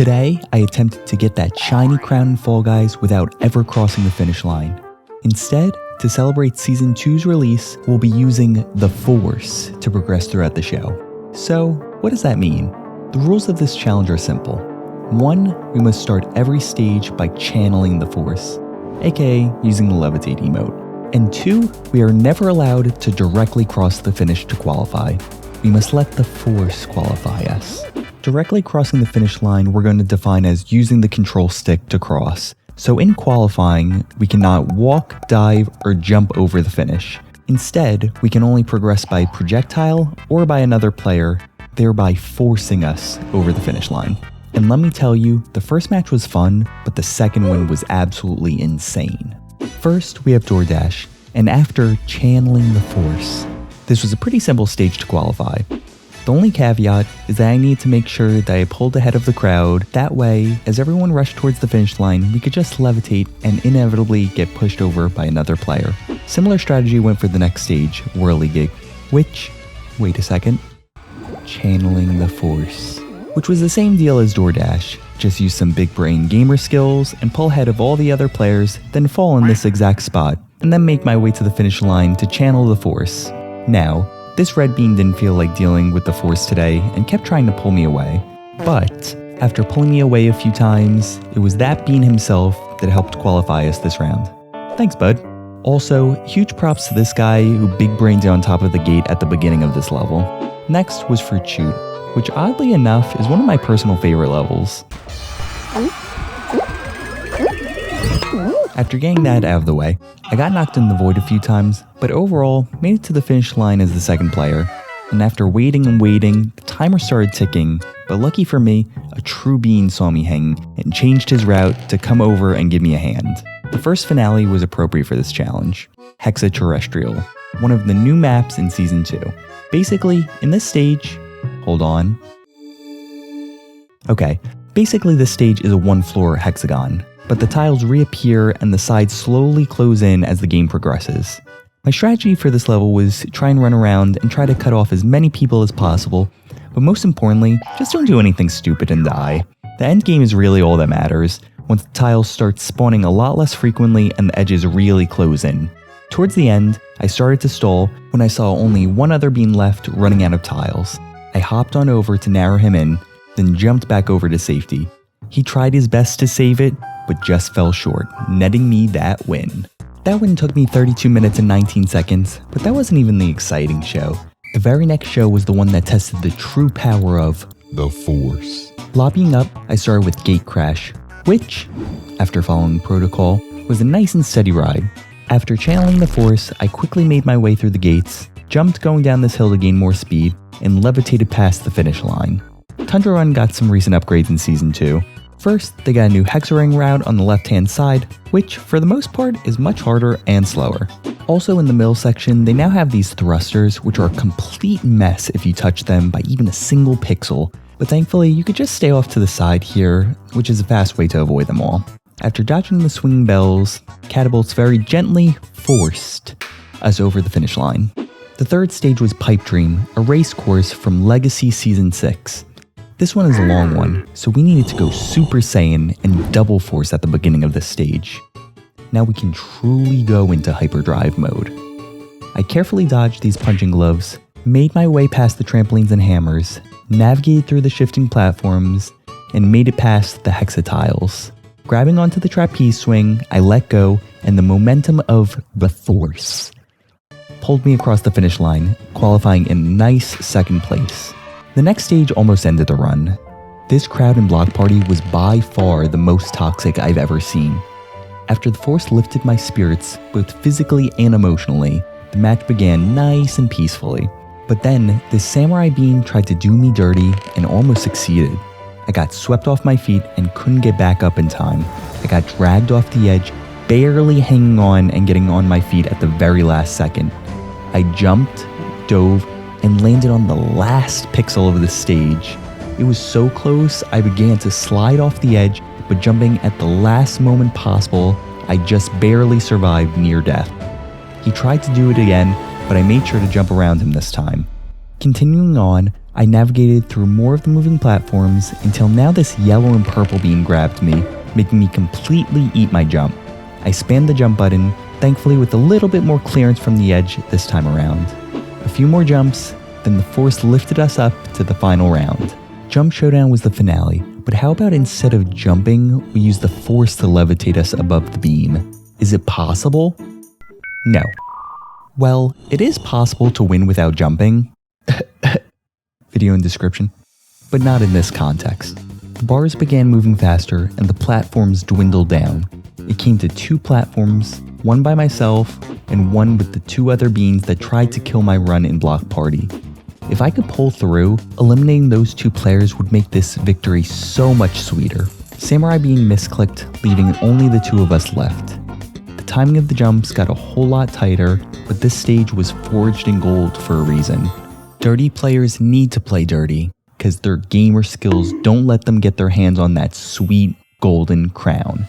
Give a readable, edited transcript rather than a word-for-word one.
Today, I attempted to get that shiny crown in Fall Guys without ever crossing the finish line. Instead, to celebrate Season 2's release, we'll be using the Force to progress throughout the show. So, what does that mean? The rules of this challenge are simple. 1, we must start every stage by channeling the Force, aka using the levitate emote. And 2, we are never allowed to directly cross the finish to qualify. We must let the Force qualify us. Directly crossing the finish line we're going to define as using the control stick to cross. So in qualifying, we cannot walk, dive, or jump over the finish. Instead, we can only progress by projectile or by another player, thereby forcing us over the finish line. And let me tell you, the first match was fun, but the second one was absolutely insane. First, we have DoorDash, and after channeling the Force, this was a pretty simple stage to qualify. The only caveat is that I need to make sure that I pulled ahead of the crowd. That way, as everyone rushed towards the finish line, we could just levitate and inevitably get pushed over by another player. Similar strategy went for the next stage, Whirligig, which, wait a second, channeling the Force, which was the same deal as DoorDash. Just use some big brain gamer skills and pull ahead of all the other players, then fall in this exact spot, and then make my way to the finish line to channel the Force. Now, this red bean didn't feel like dealing with the Force today and kept trying to pull me away. But after pulling me away a few times, it was that bean himself that helped qualify us this round. Thanks, bud. Also, huge props to this guy who big brained on top of the gate at the beginning of this level. Next was Fruit Shoot, which oddly enough is one of my personal favorite levels. After getting that out of the way, I got knocked in the void a few times, but overall made it to the finish line as the second player. And after waiting and waiting, the timer started ticking, but lucky for me, a true bean saw me hanging and changed his route to come over and give me a hand. The first finale was appropriate for this challenge, Hexaterrestrial, one of the new maps in Season 2. Basically, in this stage, basically this stage is a one-floor hexagon, but the tiles reappear and the sides slowly close in as the game progresses. My strategy for this level was try and run around and try to cut off as many people as possible, but most importantly, just don't do anything stupid and die. The end game is really all that matters, once the tiles start spawning a lot less frequently and the edges really close in. Towards the end, I started to stall when I saw only one other bean left running out of tiles. I hopped on over to narrow him in, then jumped back over to safety. He tried his best to save it, but just fell short, netting me that win. That win took me 32 minutes and 19 seconds, but that wasn't even the exciting show. The very next show was the one that tested the true power of the Force. Lobbying up, I started with Gate Crash, which, after following protocol, was a nice and steady ride. After channeling the Force, I quickly made my way through the gates, jumped going down this hill to gain more speed, and levitated past the finish line. Tundra Run got some recent upgrades in Season 2. First, they got a new hexaring route on the left-hand side, which, for the most part, is much harder and slower. Also in the middle section, they now have these thrusters, which are a complete mess if you touch them by even a single pixel, but thankfully you could just stay off to the side here, which is a fast way to avoid them all. After dodging the swinging bells, catapults very gently forced us over the finish line. The third stage was Pipe Dream, a race course from Legacy Season 6. This one is a long one, so we needed to go Super Saiyan and double force at the beginning of this stage. Now we can truly go into hyperdrive mode. I carefully dodged these punching gloves, made my way past the trampolines and hammers, navigated through the shifting platforms, and made it past the hexa tiles. Grabbing onto the trapeze swing, I let go, and the momentum of the Force pulled me across the finish line, qualifying in nice second place. The next stage almost ended the run. This crowd and block party was by far the most toxic I've ever seen. After the Force lifted my spirits, both physically and emotionally, the match began nice and peacefully. But then, this samurai bean tried to do me dirty and almost succeeded. I got swept off my feet and couldn't get back up in time. I got dragged off the edge, barely hanging on and getting on my feet at the very last second. I jumped, dove, and landed on the last pixel of the stage. It was so close, I began to slide off the edge, but jumping at the last moment possible, I just barely survived near death. He tried to do it again, but I made sure to jump around him this time. Continuing on, I navigated through more of the moving platforms until now this yellow and purple beam grabbed me, making me completely eat my jump. I spammed the jump button, thankfully with a little bit more clearance from the edge this time around. A few more jumps, then the force lifted us up to the final round. Jump Showdown was the finale, but how about instead of jumping, we use the force to levitate us above the beam? Is it possible? No. Well, it is possible to win without jumping. Video in description. But not in this context. The bars began moving faster and the platforms dwindled down. It came to 2 platforms, one by myself and one with the 2 other beans that tried to kill my run in Block Party. If I could pull through, eliminating those 2 players would make this victory so much sweeter. Samurai being misclicked, leaving only the 2 of us left. The timing of the jumps got a whole lot tighter, but this stage was forged in gold for a reason. Dirty players need to play dirty, because their gamer skills don't let them get their hands on that sweet golden crown.